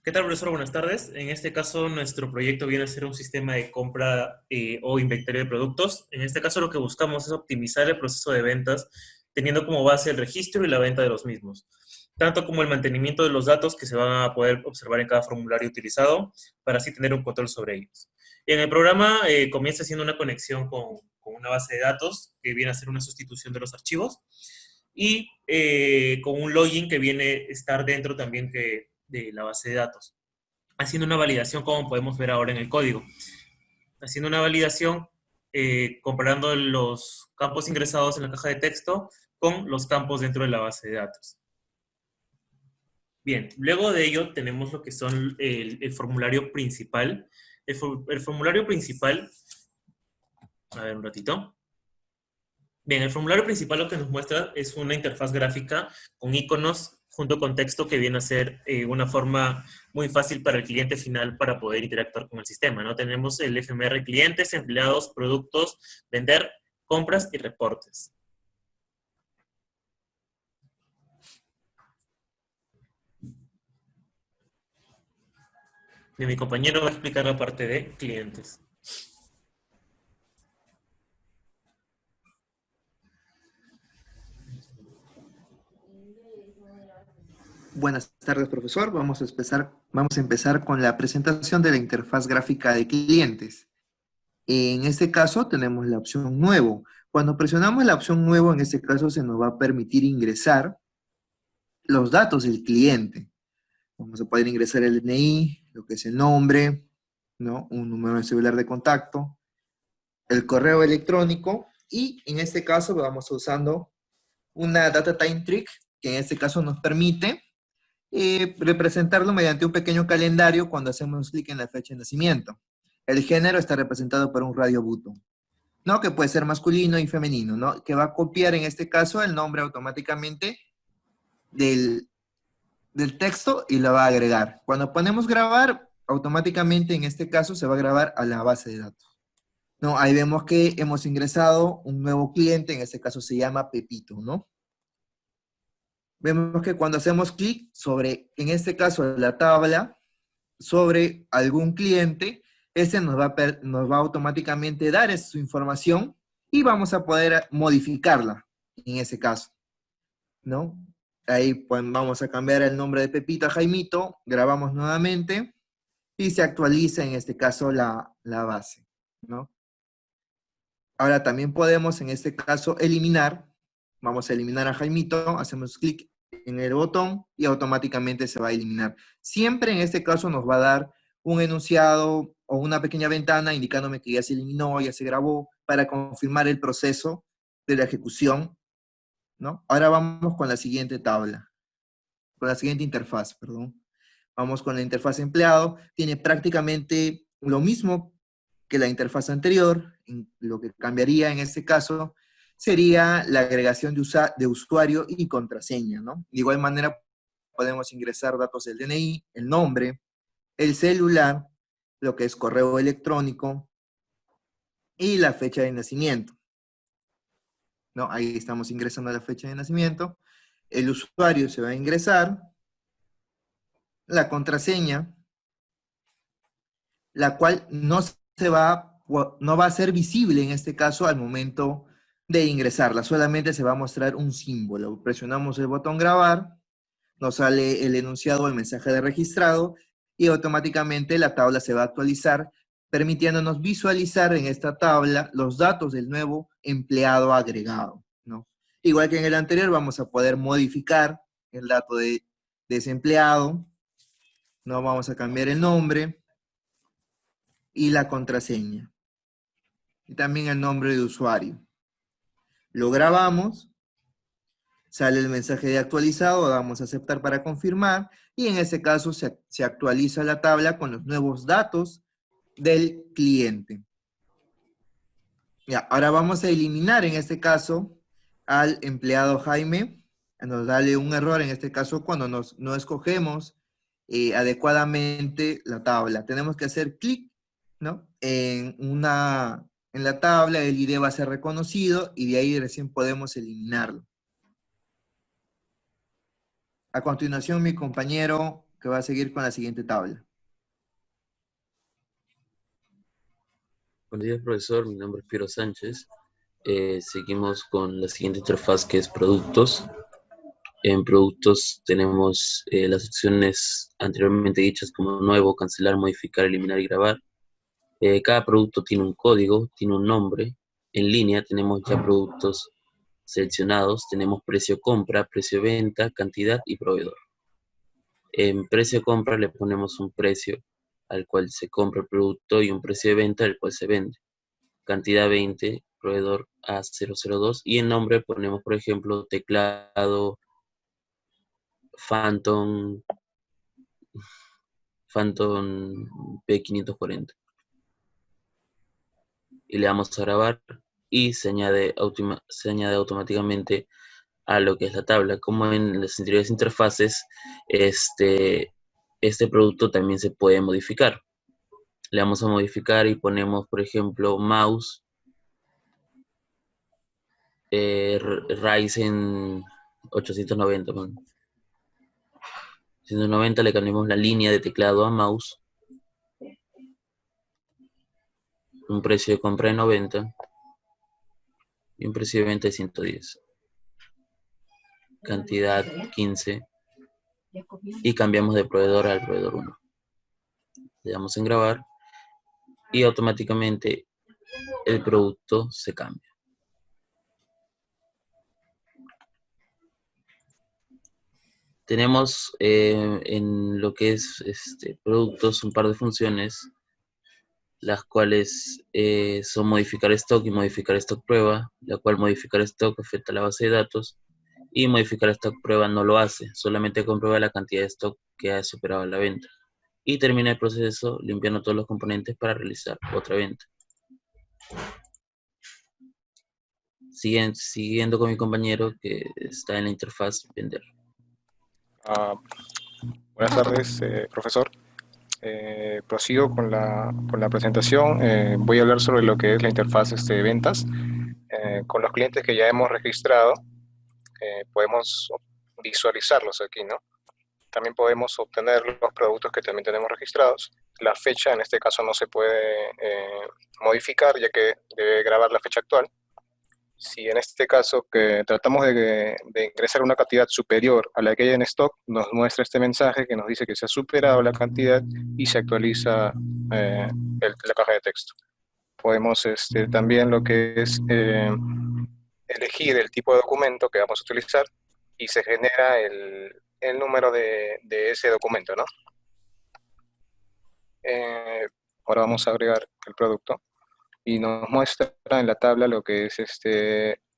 ¿Qué tal, profesor? Buenas tardes. En este caso, nuestro proyecto viene a ser un sistema de compra o inventario de productos. En este caso, lo que buscamos es optimizar el proceso de ventas, teniendo como base el registro y la venta de los mismos, tanto como el mantenimiento de los datos que se van a poder observar en cada formulario utilizado, para así tener un control sobre ellos. En el programa comienza haciendo una conexión con una base de datos, que viene a ser una sustitución de los archivos, y con un login que viene a estar dentro también de la base de datos, haciendo una validación como podemos ver ahora en el código. Haciendo una validación comparando los campos ingresados en la caja de texto con los campos dentro de la base de datos. Bien, luego de ello tenemos lo que son el formulario principal. El formulario principal, a ver un ratito. Bien, el formulario principal lo que nos muestra es una interfaz gráfica con iconos junto con texto que viene a ser una forma muy fácil para el cliente final para poder interactuar con el sistema, ¿no? Tenemos el FMR clientes, empleados, productos, vender, compras y reportes. Y mi compañero va a explicar la parte de clientes. Buenas tardes, profesor. Vamos a empezar con la presentación de la interfaz gráfica de clientes. En este caso tenemos la opción Nuevo. Cuando presionamos la opción Nuevo, en este caso se nos va a permitir ingresar los datos del cliente. Vamos a poder ingresar el DNI, lo que es el nombre, ¿no? Un número de celular de contacto, el correo electrónico, y en este caso vamos usando una data time trick, que en este caso nos permite representarlo mediante un pequeño calendario cuando hacemos clic en la fecha de nacimiento. El género está representado por un radio button, ¿no? Que puede ser masculino y femenino, ¿no? Que va a copiar en este caso el nombre automáticamente del texto y lo va a agregar. Cuando ponemos grabar, automáticamente en este caso se va a grabar a la base de datos. ¿No? Ahí vemos que hemos ingresado un nuevo cliente, en este caso se llama Pepito, ¿no? Vemos que cuando hacemos clic sobre, en este caso, la tabla, sobre algún cliente, ese nos va a automáticamente dar su información y vamos a poder modificarla en ese caso, ¿no? Ahí pues vamos a cambiar el nombre de Pepito a Jaimito, grabamos nuevamente y se actualiza en este caso la base, ¿no? Ahora también podemos en este caso eliminar, vamos a eliminar a Jaimito, hacemos clic en el botón y automáticamente se va a eliminar. Siempre en este caso nos va a dar un enunciado o una pequeña ventana indicándome que ya se eliminó, ya se grabó, para confirmar el proceso de la ejecución, ¿no? Ahora vamos con la siguiente tabla, con la siguiente interfaz, perdón. Vamos con la interfaz empleado, tiene prácticamente lo mismo que la interfaz anterior. Lo que cambiaría en este caso sería la agregación de usuario y contraseña, ¿no? De igual manera podemos ingresar datos del DNI, el nombre, el celular, lo que es correo electrónico y la fecha de nacimiento, ¿no? Ahí estamos ingresando la fecha de nacimiento. El usuario se va a ingresar, la contraseña, la cual no va a ser visible en este caso al momento de ingresarla, solamente se va a mostrar un símbolo. Presionamos el botón grabar, nos sale el enunciado, el mensaje de registrado, y automáticamente la tabla se va a actualizar, permitiéndonos visualizar en esta tabla los datos del nuevo empleado agregado, ¿no? Igual que en el anterior, vamos a poder modificar el dato de ese empleado, ¿no? Vamos a cambiar el nombre y la contraseña, y también el nombre de usuario. Lo grabamos, sale el mensaje de actualizado, damos a aceptar para confirmar, y en ese caso se actualiza la tabla con los nuevos datos del cliente. Ya, ahora vamos a eliminar en este caso al empleado Jaime. Nos sale un error en este caso cuando no escogemos adecuadamente la tabla. Tenemos que hacer clic, ¿no? En la tabla, el ID va a ser reconocido y de ahí recién podemos eliminarlo. A continuación, mi compañero que va a seguir con la siguiente tabla. Buenos días, profesor. Mi nombre es Piero Sánchez. Seguimos con la siguiente interfaz, que es productos. En productos tenemos las opciones anteriormente dichas como nuevo, cancelar, modificar, eliminar y grabar. Cada producto tiene un código, tiene un nombre. En línea tenemos ya productos seleccionados. Tenemos precio compra, precio venta, cantidad y proveedor. En precio compra le ponemos un precio al cual se compra el producto y un precio de venta al cual se vende. Cantidad 20, proveedor A002, y en nombre ponemos, por ejemplo, teclado Phantom P540. Y le damos a grabar y se añade automáticamente a lo que es la tabla. Como en las anteriores interfaces, este producto también se puede modificar. Le damos a modificar y ponemos, por ejemplo, mouse Ryzen 890. 190, le cambiamos la línea de teclado a mouse. Un precio de compra de 90 y un precio de venta de 110. Cantidad 15. Y cambiamos de proveedor al proveedor 1. Le damos en grabar y automáticamente el producto se cambia. Tenemos en lo que es productos un par de funciones, las cuales son modificar stock y modificar stock prueba, la cual modificar stock afecta a la base de datos y modificar stock prueba no lo hace, solamente comprueba la cantidad de stock que ha superado la venta y termina el proceso limpiando todos los componentes para realizar otra venta. Siguiendo con mi compañero que está en la interfaz vender. Buenas tardes, profesor. Prosigo con la presentación. Voy a hablar sobre lo que es la interfaz de ventas. Con los clientes que ya hemos registrado, podemos visualizarlos aquí, ¿no? También podemos obtener los productos que también tenemos registrados. La fecha, en este caso, no se puede modificar, ya que debe grabar la fecha actual. Si en este caso que tratamos de ingresar una cantidad superior a la que hay en stock, nos muestra este mensaje que nos dice que se ha superado la cantidad y se actualiza la caja de texto. Podemos también lo que es elegir el tipo de documento que vamos a utilizar y se genera el número de ese documento, ¿no? Ahora vamos a agregar el producto. Y nos muestra en la tabla lo que es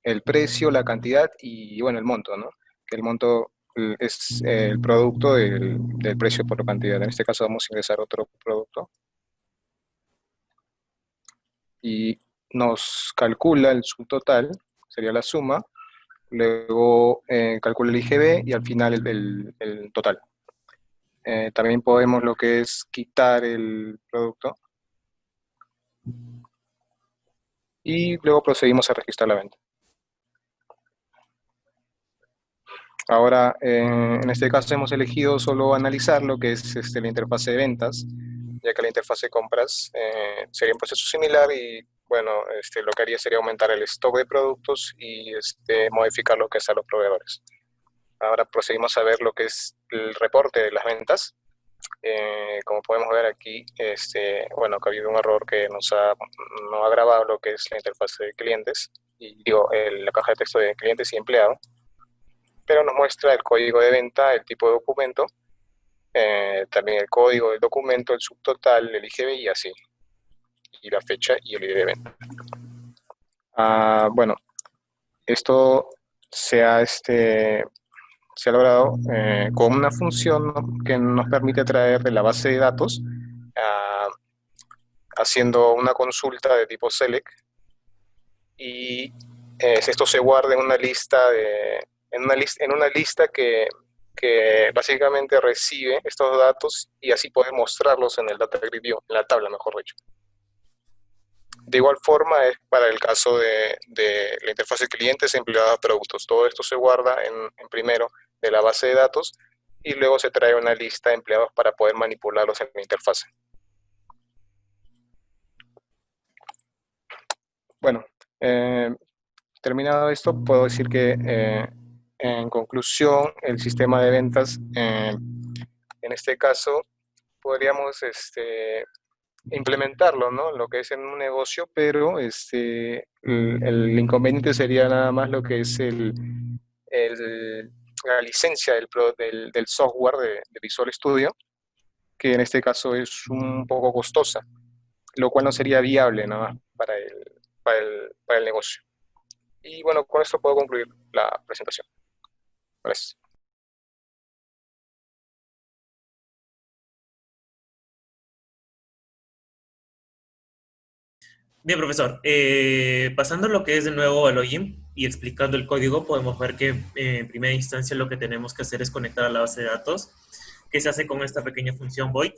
el precio, la cantidad y, bueno, el monto, ¿no? Que el monto es el producto del precio por la cantidad. En este caso vamos a ingresar otro producto. Y nos calcula el subtotal, sería la suma. Luego calcula el IGB y al final el total. También podemos lo que es quitar el producto. Y luego procedimos a registrar la venta. Ahora, en este caso hemos elegido solo analizar lo que es la interfase de ventas, ya que la interfase de compras sería un proceso similar y, bueno, lo que haría sería aumentar el stock de productos y modificar lo que es a los proveedores. Ahora procedimos a ver lo que es el reporte de las ventas. Como podemos ver aquí, bueno, que ha habido un error que no ha grabado lo que es la interfase de clientes, y digo, la caja de texto de clientes y empleado, pero nos muestra el código de venta, el tipo de documento, también el código del documento, el subtotal, el IGB y así, y la fecha y el ID de venta. Bueno, esto se ha logrado con una función, ¿no?, que nos permite traer de la base de datos, haciendo una consulta de tipo select, y esto se guarda en una lista que básicamente recibe estos datos y así puede mostrarlos en el data grid view, en la tabla, mejor dicho. De igual forma es para el caso de la interfaz de clientes empleada productos. Todo esto se guarda en primero de la base de datos y luego se trae una lista de empleados para poder manipularlos en la interfase. Bueno, terminado esto, puedo decir que en conclusión, el sistema de ventas, en este caso, podríamos implementarlo, ¿no? Lo que es en un negocio, pero el inconveniente sería nada más lo que es la licencia del software de Visual Studio, que en este caso es un poco costosa, lo cual no sería viable nada más para el negocio. Y bueno, con esto puedo concluir la presentación. Gracias. Bien, profesor. Pasando lo que es de nuevo al login y explicando el código, podemos ver que en primera instancia lo que tenemos que hacer es conectar a la base de datos, que se hace con esta pequeña función void,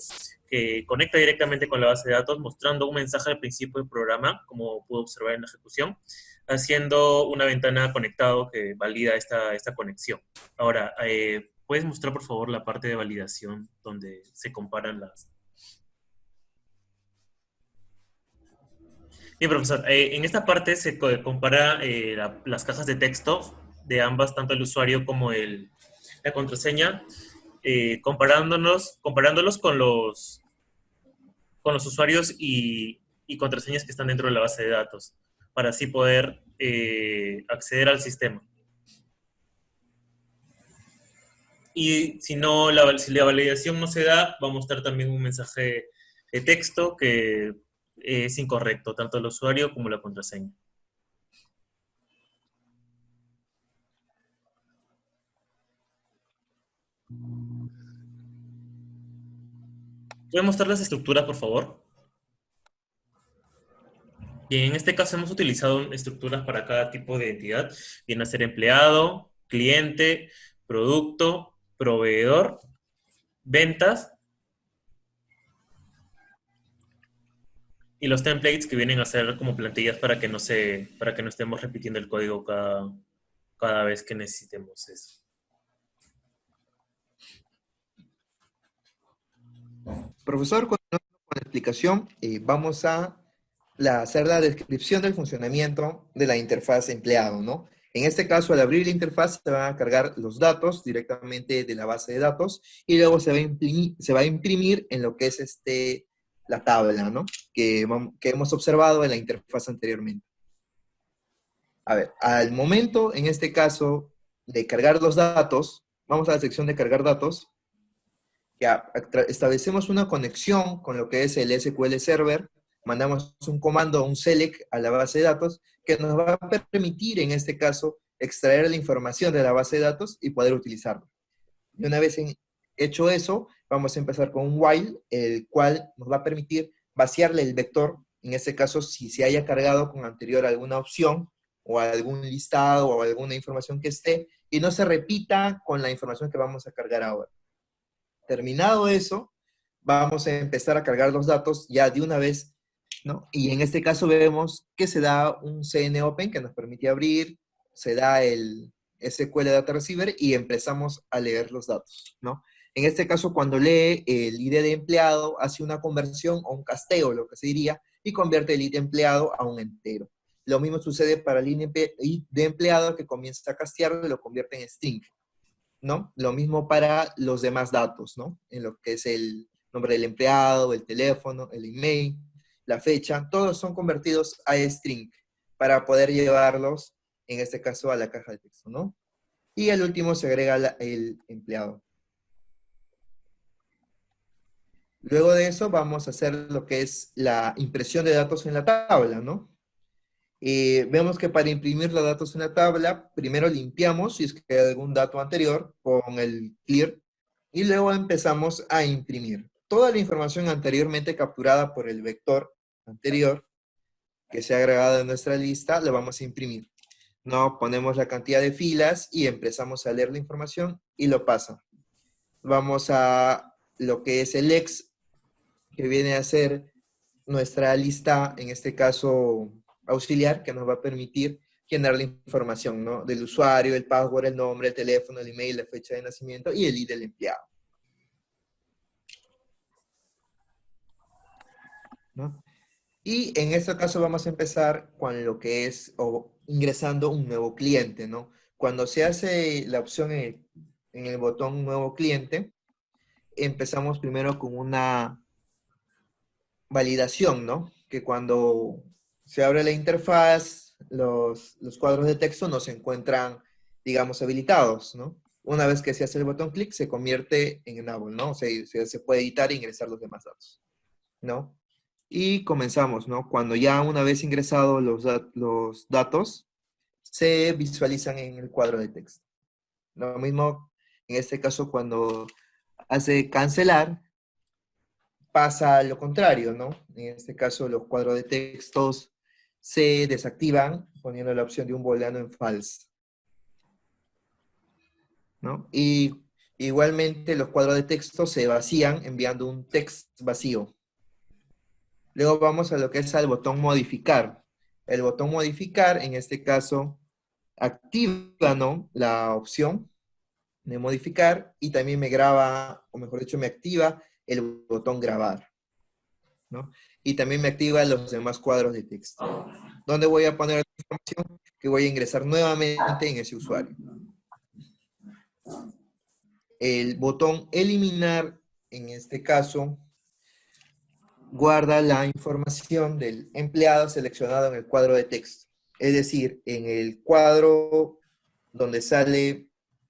que conecta directamente con la base de datos, mostrando un mensaje al principio del programa, como pudo observar en la ejecución, haciendo una ventana conectado que valida esta conexión. Ahora, ¿puedes mostrar, por favor, la parte de validación donde se comparan las... Bien, profesor. En esta parte se compara las cajas de texto de ambas, tanto el usuario como la contraseña, comparándolos con los usuarios y contraseñas que están dentro de la base de datos, para así poder acceder al sistema. Y si no, si la validación no se da, va a mostrar también un mensaje de texto que es incorrecto, tanto el usuario como la contraseña. ¿Pueden mostrar las estructuras, por favor? Bien, en este caso hemos utilizado estructuras para cada tipo de entidad. Viene a ser empleado, cliente, producto, proveedor, ventas y los templates que vienen a ser como plantillas para que no estemos repitiendo el código cada vez que necesitemos eso. Profesor, continuando con la explicación, vamos a hacer la descripción del funcionamiento de la interfaz empleado, ¿no? En este caso, al abrir la interfaz, se van a cargar los datos directamente de la base de datos y luego se va a imprimir en lo que es la tabla, ¿no? Que hemos observado en la interfaz anteriormente. A ver, al momento, en este caso, de cargar los datos, vamos a la sección de cargar datos. Ya establecemos una conexión con lo que es el SQL Server, mandamos un comando, un select a la base de datos, que nos va a permitir, en este caso, extraer la información de la base de datos y poder utilizarla. Y una vez hecho eso, vamos a empezar con un while, el cual nos va a permitir vaciarle el vector, en este caso, si se haya cargado con anterior alguna opción, o algún listado, o alguna información que esté, y no se repita con la información que vamos a cargar ahora. Terminado eso, vamos a empezar a cargar los datos ya de una vez, ¿no? Y en este caso vemos que se da un CNOpen que nos permite abrir, se da el SQL Data Receiver y empezamos a leer los datos, ¿no? En este caso, cuando lee el ID de empleado, hace una conversión o un casteo, lo que se diría, y convierte el ID de empleado a un entero. Lo mismo sucede para el ID de empleado que comienza a castearlo y lo convierte en string, ¿no? Lo mismo para los demás datos, ¿no? En lo que es el nombre del empleado, el teléfono, el email, la fecha, todos son convertidos a string para poder llevarlos, en este caso, a la caja de texto, ¿no? Y al último se agrega el empleado. Luego de eso vamos a hacer lo que es la impresión de datos en la tabla, ¿no? Vemos que para imprimir los datos en la tabla, primero limpiamos si es que hay algún dato anterior con el clear y luego empezamos a imprimir. Toda la información anteriormente capturada por el vector anterior que se ha agregado en nuestra lista, lo vamos a imprimir. No ponemos la cantidad de filas y empezamos a leer la información y lo pasa. Vamos a lo que es el ex, que viene a ser nuestra lista, en este caso auxiliar, que nos va a permitir generar la información, ¿no? Del usuario, el password, el nombre, el teléfono, el email, la fecha de nacimiento y el ID del empleado, ¿no? Y en este caso vamos a empezar con lo que es ingresando un nuevo cliente, ¿no? Cuando se hace la opción en el botón nuevo cliente, empezamos primero con una validación, ¿no? Que cuando se abre la interfaz, los cuadros de texto no se encuentran, digamos, habilitados, ¿no? Una vez que se hace el botón clic, se convierte en enable, ¿no? O sea, se puede editar e ingresar los demás datos, ¿no? Y comenzamos, ¿no? Cuando ya una vez ingresados los datos, se visualizan en el cuadro de texto. Lo mismo, en este caso, cuando hace cancelar, pasa lo contrario, ¿no? En este caso, los cuadros de textos se desactivan poniendo la opción de un booleano en false, ¿no? Y igualmente los cuadros de texto se vacían enviando un text vacío. Luego vamos a lo que es el botón modificar. El botón modificar, en este caso, activa, ¿no? La opción de modificar y también me graba, o mejor dicho, me activa el botón grabar, ¿no? Y también me activa los demás cuadros de texto. ¿Dónde voy a poner la información? Que voy a ingresar nuevamente en ese usuario. El botón eliminar, en este caso, guarda la información del empleado seleccionado en el cuadro de texto. Es decir, en el cuadro donde sale,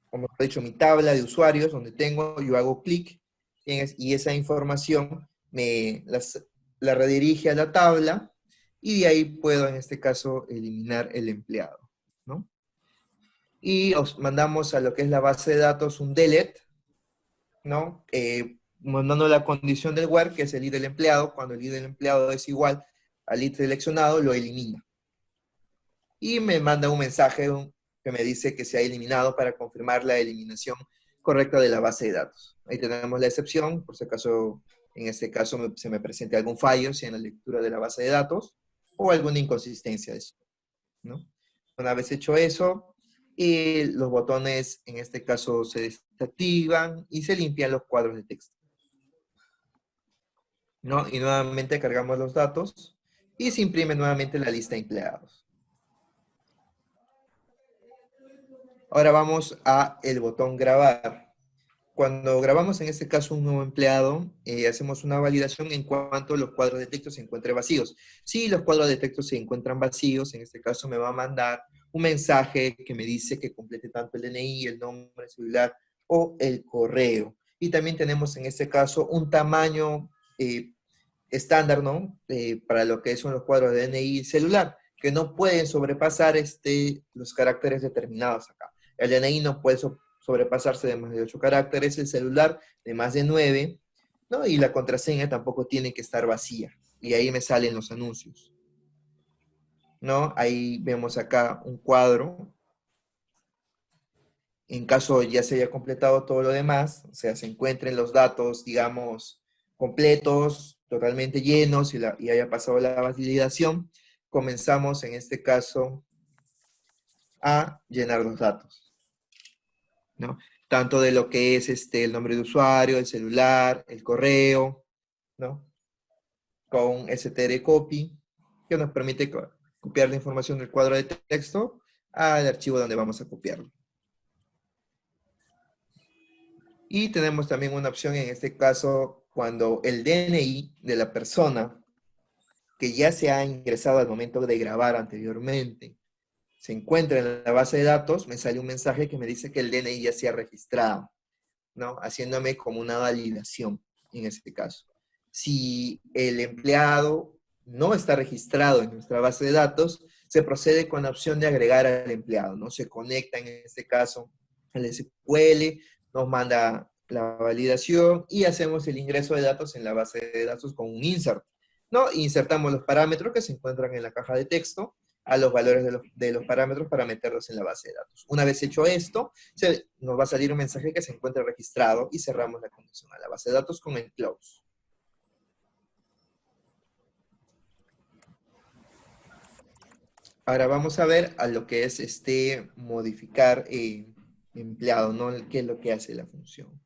como he dicho, mi tabla de usuarios, donde tengo, yo hago clic y esa información la redirige a la tabla y de ahí puedo, en este caso, eliminar el empleado, ¿no? Y os mandamos a lo que es la base de datos un delete, ¿no? Mandando la condición del where, que es el ID del empleado. Cuando el ID del empleado es igual al ID seleccionado, lo elimina. Y me manda un mensaje que me dice que se ha eliminado para confirmar la eliminación correcta de la base de datos. Ahí tenemos la excepción, por si acaso, en este caso se me presente algún fallo, si en la lectura de la base de datos, o alguna inconsistencia de eso, ¿no? Una vez hecho eso, y los botones, en este caso, se desactivan y se limpian los cuadros de texto, ¿no? Y nuevamente cargamos los datos y se imprime nuevamente la lista de empleados. Ahora vamos a el botón grabar. Cuando grabamos en este caso un nuevo empleado, hacemos una validación en cuanto los cuadros de texto se encuentren vacíos. Si los cuadros de texto se encuentran vacíos, en este caso me va a mandar un mensaje que me dice que complete tanto el DNI, el nombre celular o el correo. Y también tenemos en este caso un tamaño estándar, ¿no? Para lo que son los cuadros de DNI celular, que no pueden sobrepasar los caracteres determinados acá. El DNI no puede sobrepasarse de más de 8 caracteres, el celular de más de 9, ¿no? Y la contraseña tampoco tiene que estar vacía. Y ahí me salen los anuncios, ¿no? Ahí vemos acá un cuadro. En caso ya se haya completado todo lo demás, o sea, se encuentren los datos, digamos, completos, totalmente llenos y haya pasado la validación, comenzamos en este caso a llenar los datos, ¿no? Tanto de lo que es el nombre de usuario, el celular, el correo, ¿no? Con str copy, que nos permite copiar la información del cuadro de texto al archivo donde vamos a copiarlo. Y tenemos también una opción en este caso cuando el DNI de la persona que ya se ha ingresado al momento de grabar anteriormente se encuentra en la base de datos, me sale un mensaje que me dice que el DNI ya se ha registrado, ¿no? Haciéndome como una validación en este caso. Si el empleado no está registrado en nuestra base de datos, se procede con la opción de agregar al empleado, ¿no? Se conecta en este caso al SQL, nos manda la validación y hacemos el ingreso de datos en la base de datos con un insert, ¿no? Insertamos los parámetros que se encuentran en la caja de texto a los valores de los parámetros para meterlos en la base de datos. Una vez hecho esto, nos va a salir un mensaje que se encuentra registrado y cerramos la conexión a la base de datos con el close. Ahora vamos a ver a lo que es modificar empleado, ¿no? ¿Qué es lo que hace la función?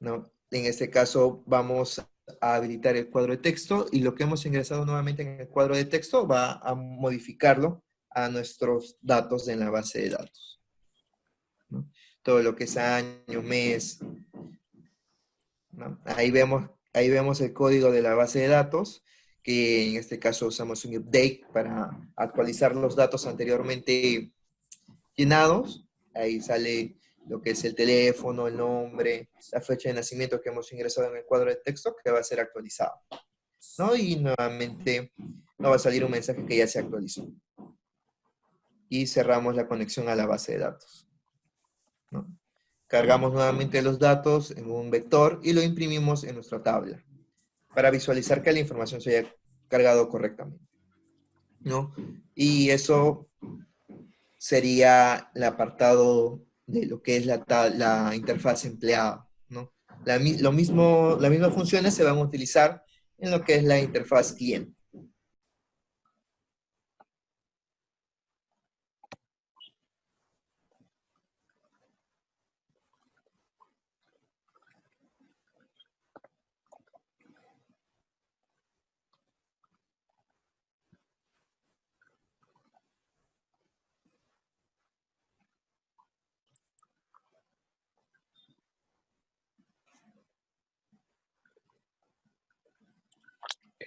¿No? En este caso vamos a habilitar el cuadro de texto y lo que hemos ingresado nuevamente en el cuadro de texto va a modificarlo a nuestros datos en la base de datos, ¿no? Todo lo que es año, mes, ¿no? Ahí vemos el código de la base de datos, que en este caso usamos un update para actualizar los datos anteriormente llenados. Ahí sale lo que es el teléfono, el nombre, la fecha de nacimiento que hemos ingresado en el cuadro de texto, que va a ser actualizado, ¿no? Y nuevamente nos va a salir un mensaje que ya se actualizó. Y cerramos la conexión a la base de datos, ¿no? Cargamos nuevamente los datos en un vector y lo imprimimos en nuestra tabla para visualizar que la información se haya cargado correctamente, ¿no? Y eso sería el apartado de lo que es la interfaz empleada, ¿no? Las mismas funciones se van a utilizar en lo que es la interfaz cliente.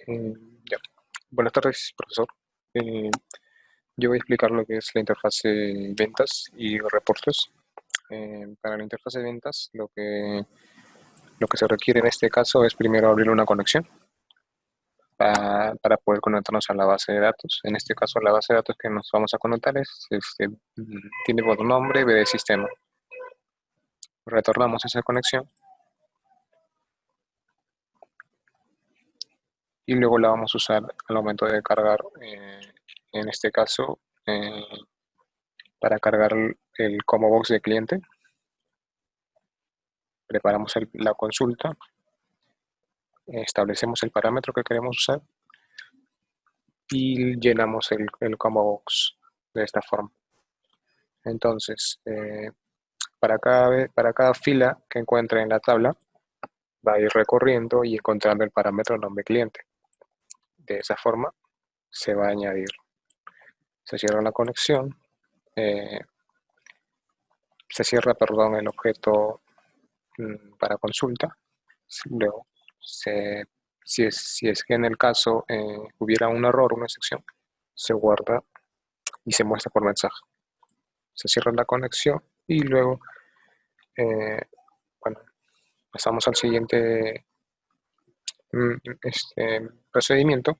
Ya. Buenas tardes, profesor. Eh, yo voy a explicar lo que es la interfaz de ventas y reportes. Para la interfaz de ventas, lo que se requiere en este caso es primero abrir una conexión para poder conectarnos a la base de datos. En este caso, la base de datos que nos vamos a conectar tiene por nombre BD Sistema. Retornamos esa conexión y luego la vamos a usar al momento de cargar, en este caso, para cargar el combo box de cliente. Preparamos la consulta, establecemos el parámetro que queremos usar y llenamos el combo box de esta forma. Entonces, para cada fila que encuentre en la tabla, va a ir recorriendo y encontrando el parámetro nombre cliente. De esa forma se va a añadir. Se cierra la conexión, se cierra, perdón, el objeto para consulta. Luego, si es que en el caso hubiera un error, una excepción, se guarda y se muestra por mensaje. Se cierra la conexión y luego, bueno, pasamos al siguiente procedimiento,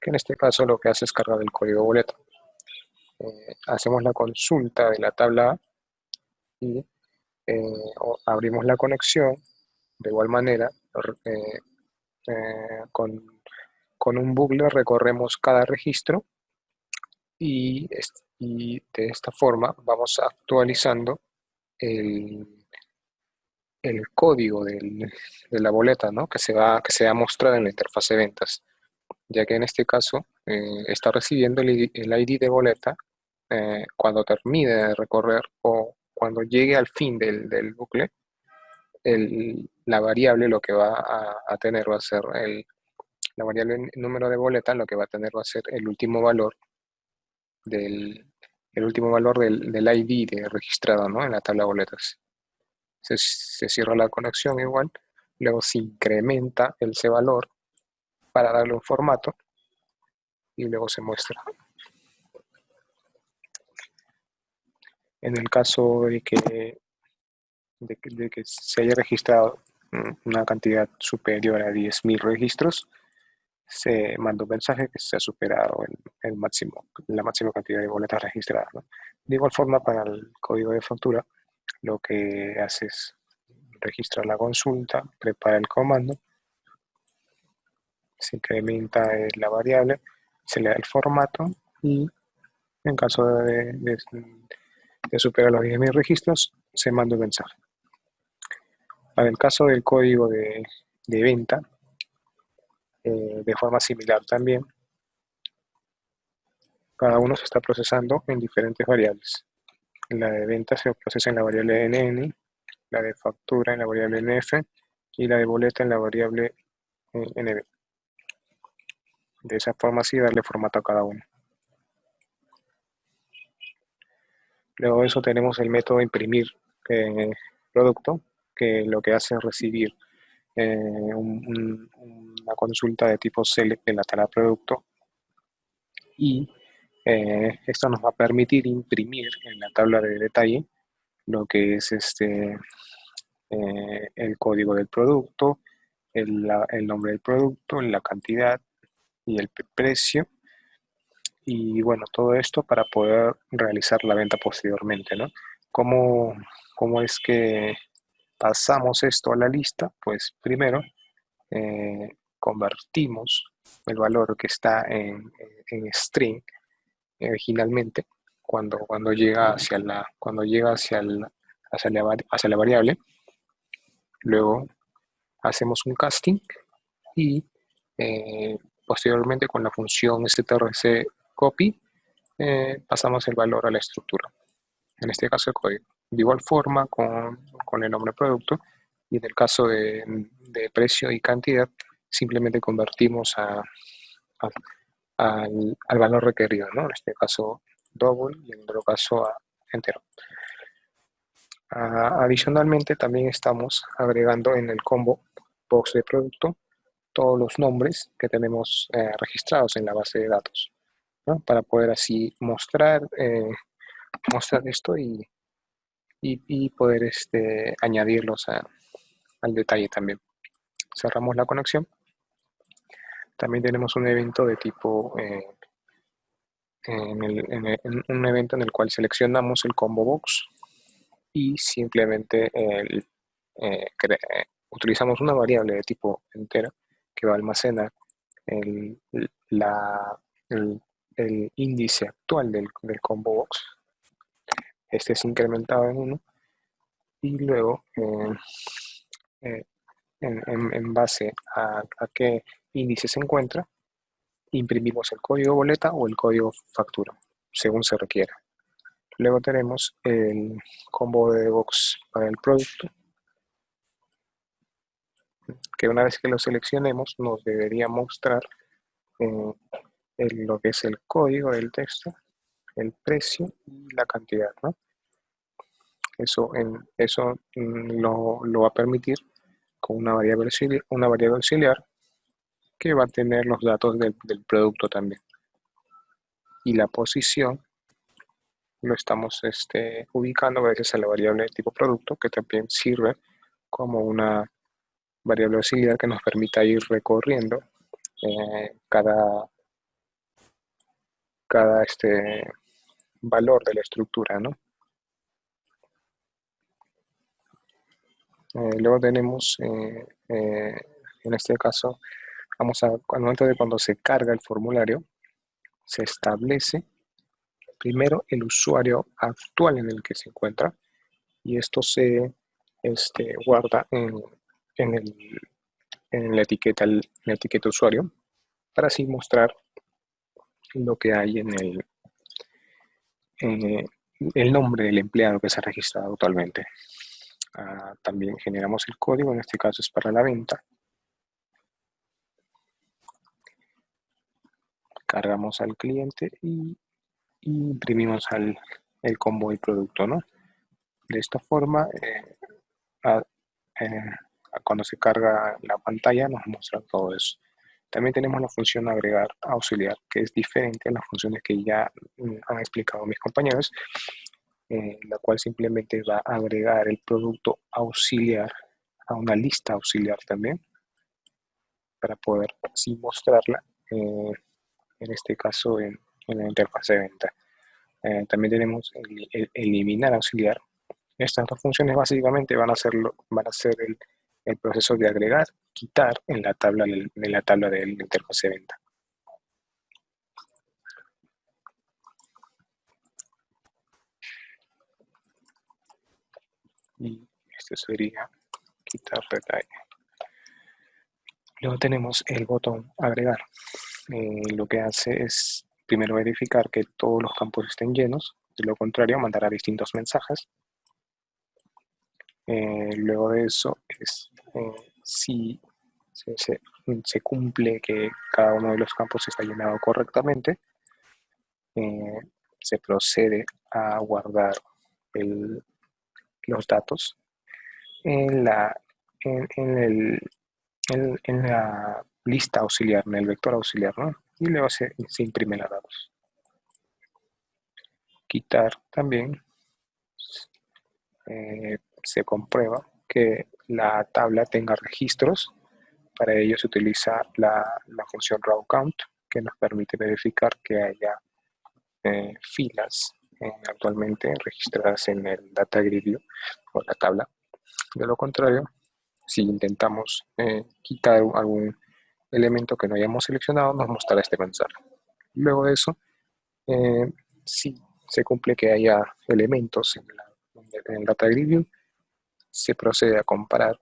que en este caso lo que hace es cargar el código boleto. Hacemos la consulta de la tabla A y abrimos la conexión. De igual manera, con un bucle recorremos cada registro y de esta forma vamos actualizando el código de la boleta, ¿no? que se va a mostrar en la interfaz de ventas, ya que en este caso está recibiendo el ID de boleta cuando termine de recorrer o cuando llegue al fin del bucle. La variable lo que va a tener va a ser la variable número de boleta, lo que va a tener va a ser el último valor del del ID de registrado, ¿no? En la tabla de boletas. Se cierra la conexión igual, luego se incrementa ese valor para darle un formato y luego se muestra. En el caso de que se haya registrado una cantidad superior a 10.000 registros, se manda un mensaje que se ha superado la máxima cantidad de boletas registradas, ¿no? De igual forma, para el código de factura, lo que hace es registrar la consulta, prepara el comando, se incrementa la variable, se le da el formato y en caso de superar los 10.000 registros, se manda un mensaje. Para el caso del código de venta, de forma similar también, Cada uno se está procesando en diferentes variables. La de venta se procesa en la variable NN, la de factura en la variable NF y la de boleta en la variable NB. De esa forma así darle formato a cada uno. Luego de eso tenemos el método de imprimir producto, que lo que hace es recibir una consulta de tipo select de la tabla producto, y esto nos va a permitir imprimir en la tabla de detalle lo que es el código del producto, el nombre del producto, la cantidad y el precio. Y bueno, todo esto para poder realizar la venta posteriormente, ¿no? ¿Cómo es que pasamos esto a la lista? Pues primero convertimos el valor que está en string originalmente cuando llega hacia la variable. Luego hacemos un casting y posteriormente con la función strc copy pasamos el valor a la estructura, en este caso el código. De igual forma con el nombre producto, y en el caso de precio y cantidad simplemente convertimos al valor requerido, ¿no? En este caso double y en otro caso a entero. Adicionalmente también estamos agregando en el combo box de producto todos los nombres que tenemos registrados en la base de datos, ¿no? Para poder así mostrar esto y poder añadirlos al detalle también. Cerramos la conexión. También tenemos un evento de tipo, un evento en el cual seleccionamos el combo box y simplemente utilizamos una variable de tipo entera que va a almacenar el, el índice actual del combo box. Este es incrementado en 1 y luego en base a qué índice se encuentra, imprimimos el código boleta o el código factura, según se requiera. Luego tenemos el combo de box para el producto, que una vez que lo seleccionemos nos debería mostrar lo que es el código del texto, el precio y la cantidad, ¿no? Eso lo va a permitir con una variable auxiliar que va a tener los datos del producto también. Y la posición lo estamos ubicando gracias a la variable de tipo producto, que también sirve como una variable auxiliar que nos permita ir recorriendo cada valor de la estructura, ¿no? Luego tenemos, en este caso, al momento de cuando se carga el formulario, se establece primero el usuario actual en el que se encuentra, y esto se guarda en la etiqueta usuario, para así mostrar lo que hay en el nombre del empleado que se ha registrado actualmente. También generamos el código, en este caso es para la venta. Cargamos al cliente y imprimimos el combo del producto, ¿no? De esta forma, cuando se carga la pantalla nos muestra todo eso. También tenemos la función agregar auxiliar, que es diferente a las funciones que ya han explicado mis compañeros, la cual simplemente va a agregar el producto auxiliar a una lista auxiliar también, para poder así mostrarla, en este caso en la interfaz de venta. También tenemos el eliminar auxiliar. Estas dos funciones básicamente van a ser el proceso de agregar, quitar en la tabla de la interfaz de venta. Y este sería quitar detalle. Luego tenemos el botón agregar. Lo que hace es primero verificar que todos los campos estén llenos, de lo contrario mandará distintos mensajes. Luego de eso, si se cumple que cada uno de los campos está llenado correctamente, se procede a guardar los datos en la, en la lista auxiliar, en el vector auxiliar, ¿no? Y luego se imprimen los datos. Quitar también, se comprueba que la tabla tenga registros. Para ello se utiliza la función raw count, que nos permite verificar que haya filas actualmente registradas en el data grid view o la tabla. De lo contrario, si intentamos quitar algún elemento que no hayamos seleccionado, nos mostrará este mensaje. Luego de eso, si se cumple que haya elementos en el data grid view, se procede a comparar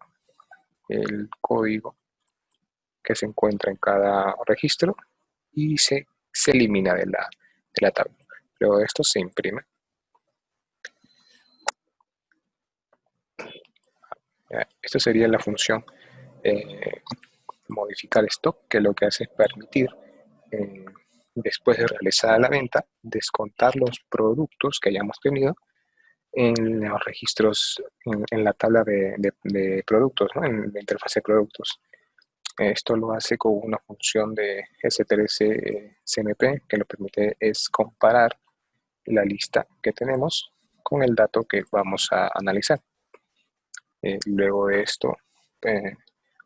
el código que se encuentra en cada registro y se elimina de la tabla. Luego de esto se imprime. Esto sería la función modificar stock, que lo que hace es permitir, después de realizada la venta, descontar los productos que hayamos tenido en los registros, en la tabla de productos, ¿no? En la interfaz de productos. Esto lo hace con una función de S3 CMP, que lo permite es comparar la lista que tenemos con el dato que vamos a analizar. Luego de esto,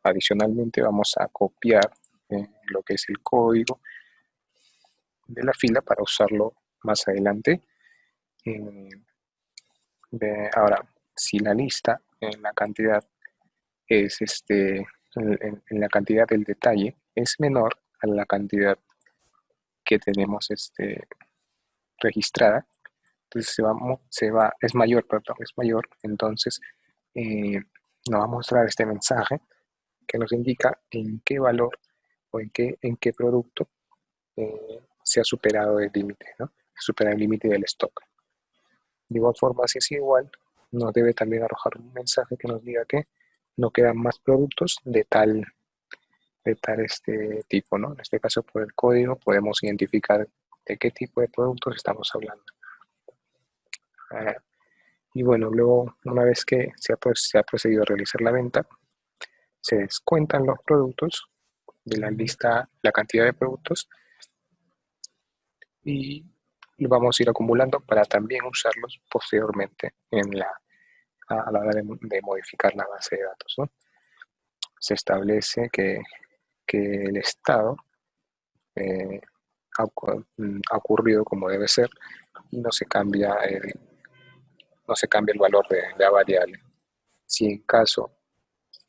adicionalmente vamos a copiar lo que es el código de la fila para usarlo más adelante. Ahora, si la lista en la cantidad es en la cantidad del detalle es menor a la cantidad que tenemos registrada, entonces es mayor, entonces nos va a mostrar este mensaje que nos indica en qué valor o en qué producto se ha superado el límite, ¿no? Supera el límite del stock. De igual forma, si es igual, nos debe también arrojar un mensaje que nos diga que no quedan más productos de tal tipo, ¿no? En este caso, por el código podemos identificar de qué tipo de productos estamos hablando. Y bueno, luego, una vez que se ha procedido a realizar la venta, se descuentan los productos de la lista, la cantidad de productos, y vamos a ir acumulando para también usarlos posteriormente a la hora de modificar la base de datos, ¿no? Se establece que el estado ha ocurrido como debe ser y no se cambia el valor de la variable. Si en caso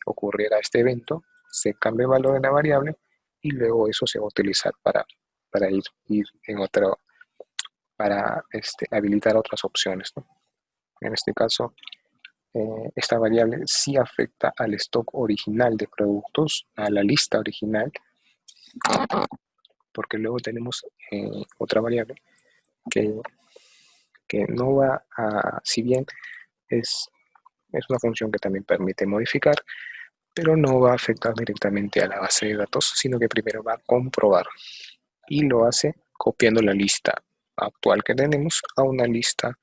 ocurriera este evento, se cambia el valor de la variable y luego eso se va a utilizar para ir en otro, para habilitar otras opciones, ¿no? En este caso, esta variable sí afecta al stock original de productos, a la lista original, porque luego tenemos otra variable que no va a, si bien es una función que también permite modificar, pero no va a afectar directamente a la base de datos, sino que primero va a comprobar y lo hace copiando la lista actual que tenemos a una lista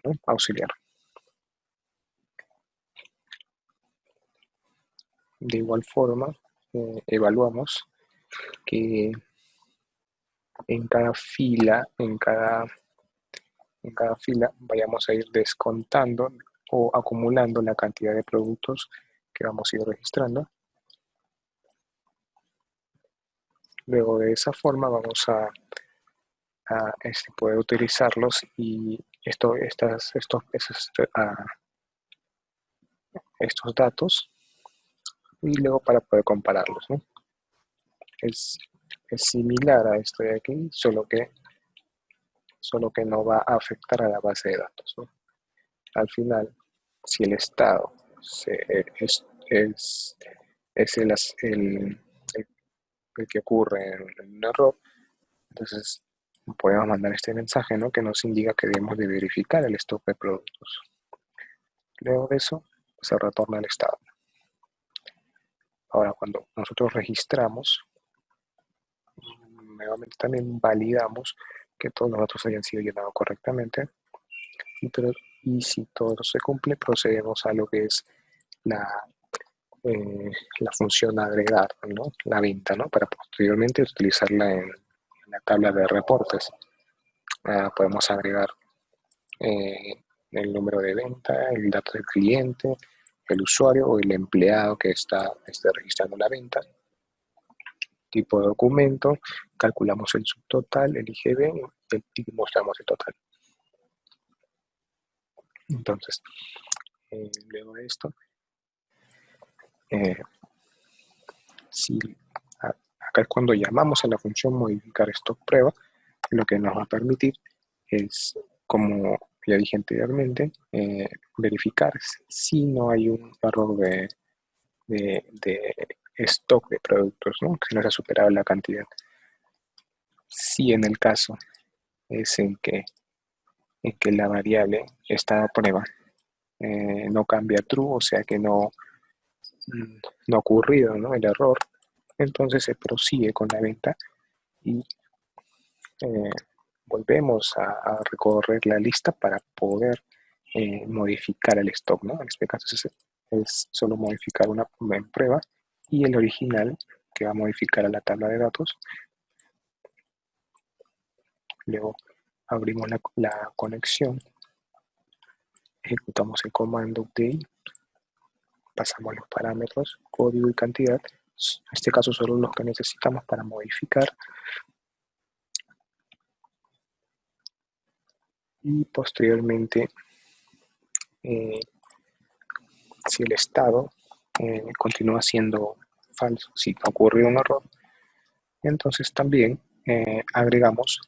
¿no? auxiliar. De igual forma, evaluamos que en cada fila vayamos a ir descontando o acumulando la cantidad de productos que vamos a ir registrando. Luego de esa forma vamos a poder utilizarlos y estos datos, y luego para poder compararlos, ¿no? Es similar a esto de aquí, solo que no va a afectar a la base de datos, ¿no? Al final, si el estado es el que ocurre en un error, Entonces, podemos mandar este mensaje, ¿no? Que nos indica que debemos de verificar el stock de productos. Luego de eso, se retorna al estado. Ahora, cuando nosotros registramos, nuevamente también validamos que todos los datos hayan sido llenados correctamente. Y si todo se cumple, procedemos a lo que es la función agregar, ¿no? La venta, ¿no? Para posteriormente utilizarla en la tabla de reportes. Podemos agregar el número de venta, el dato del cliente, el usuario o el empleado que esté registrando la venta, tipo de documento, calculamos el subtotal, el IGB y mostramos el total. Entonces, luego de esto, si acá es cuando llamamos a la función modificar stock prueba, lo que nos va a permitir es, como ya dije anteriormente, verificar si no hay un error de stock de productos, ¿no? Si no se ha superado la cantidad. Si en el caso es en que la variable está a prueba no cambia true, o sea que no ha ocurrido, ¿no? El error, entonces se prosigue con la venta y volvemos a recorrer la lista para poder modificar el stock, ¿no? En este caso es solo modificar una en prueba y el original que va a modificar a la tabla de datos. Luego abrimos la conexión, ejecutamos el comando update, pasamos los parámetros, código y cantidad, en este caso solo los que necesitamos para modificar, y posteriormente si el estado continúa siendo falso, si ha ocurrido un error, entonces también agregamos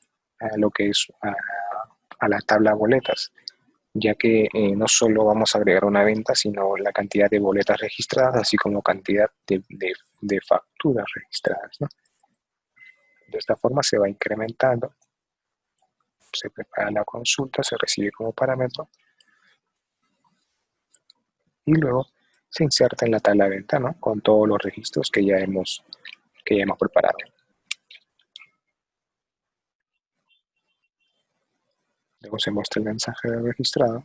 lo que es a la tabla boletas, ya que no solo vamos a agregar una venta, sino la cantidad de boletas registradas, así como cantidad de facturas registradas, ¿no? De esta forma se va incrementando, se prepara la consulta, se recibe como parámetro y luego se inserta en la tabla de venta, ¿no? Con todos los registros que ya hemos preparado. Luego se muestra el mensaje de registrado,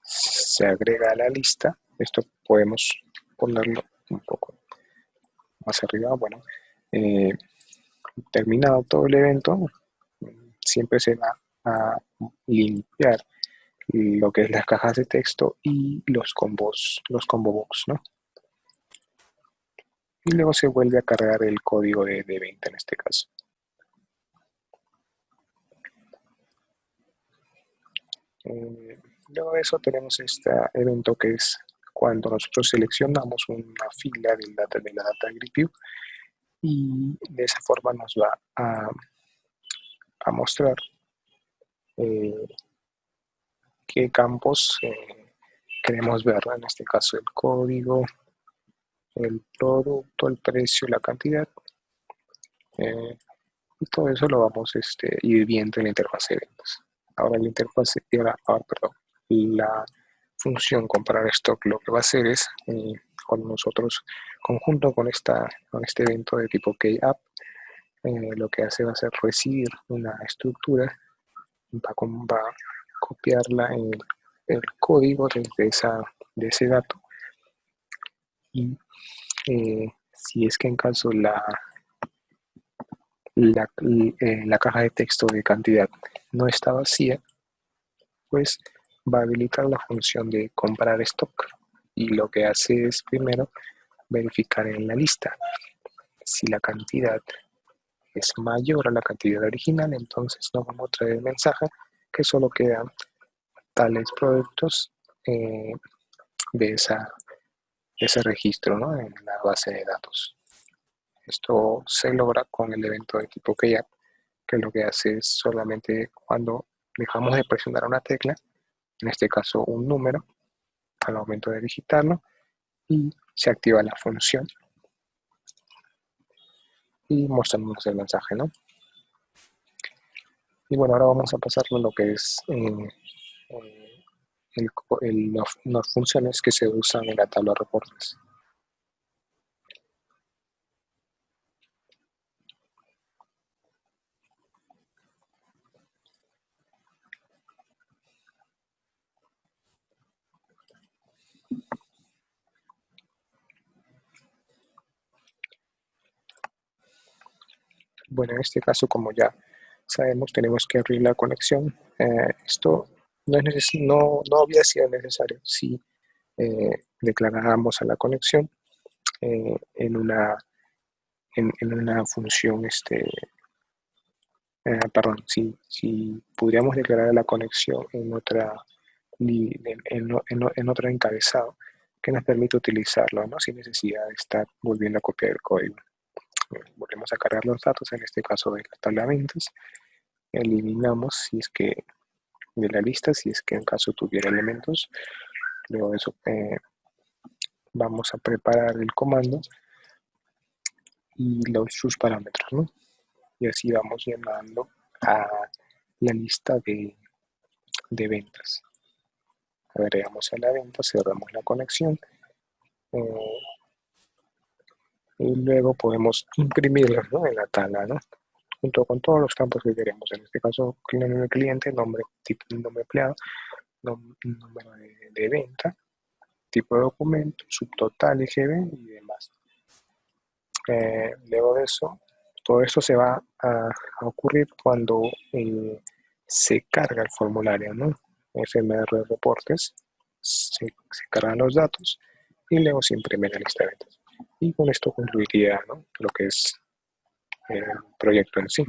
se agrega a la lista. Esto podemos ponerlo un poco más arriba. Bueno, terminado todo el evento, siempre se va a limpiar lo que es las cajas de texto y los combo box, ¿no? Y luego se vuelve a cargar el código de venta en este caso. Luego de eso tenemos este evento que es cuando nosotros seleccionamos una fila de la data grid view y de esa forma nos va a mostrar qué campos queremos ver, ¿no? En este caso el código, el producto, el precio, la cantidad, y todo eso lo vamos a ir viendo en la interfaz de ventas. Ahora la función comparar stock lo que va a hacer es, cuando nosotros, conjunto con este evento de tipo KApp, lo que hace va a ser recibir una estructura, va a copiarla en el código de ese dato y si es que en caso la caja de texto de cantidad no está vacía, pues va a habilitar la función de comprar stock y lo que hace es primero verificar en la lista si la cantidad es mayor a la cantidad original, entonces nos vamos a traer el mensaje que solo quedan tales productos de ese registro, ¿no? En la base de datos. Esto se logra con el evento de tipo KApp, que lo que hace es solamente cuando dejamos de presionar una tecla, en este caso un número, al momento de digitarlo, y se activa la función y mostramos el mensaje, ¿no? Y bueno, ahora vamos a pasar a lo que es las funciones que se usan en la tabla de reportes. Bueno, en este caso, como ya sabemos, tenemos que abrir la conexión. Esto no había sido necesario si declarábamos a la conexión en una función, perdón, si pudiéramos declarar la conexión en otro encabezado que nos permite utilizarlo, ¿no? Sin necesidad de estar volviendo a copiar el código. Volvemos a cargar los datos, en este caso de la tabla de ventas, eliminamos si es que de la lista, si es que en caso tuviera elementos. Luego de eso vamos a preparar el comando y sus parámetros, ¿no? Y así vamos llenando a la lista de ventas. Agregamos a la venta, cerramos la conexión y luego podemos imprimirla, ¿no? En la tabla, ¿no? Junto con todos los campos que queremos. En este caso, nombre del cliente, nombre, tipo, nombre empleado, número de venta, tipo de documento, subtotal, IGB y demás. Luego de eso, todo esto se va a ocurrir cuando se carga el formulario, ¿no? FMR reportes, se cargan los datos y luego se imprime la lista de ventas. Y con esto concluiría, ¿no? Lo que es el proyecto en sí.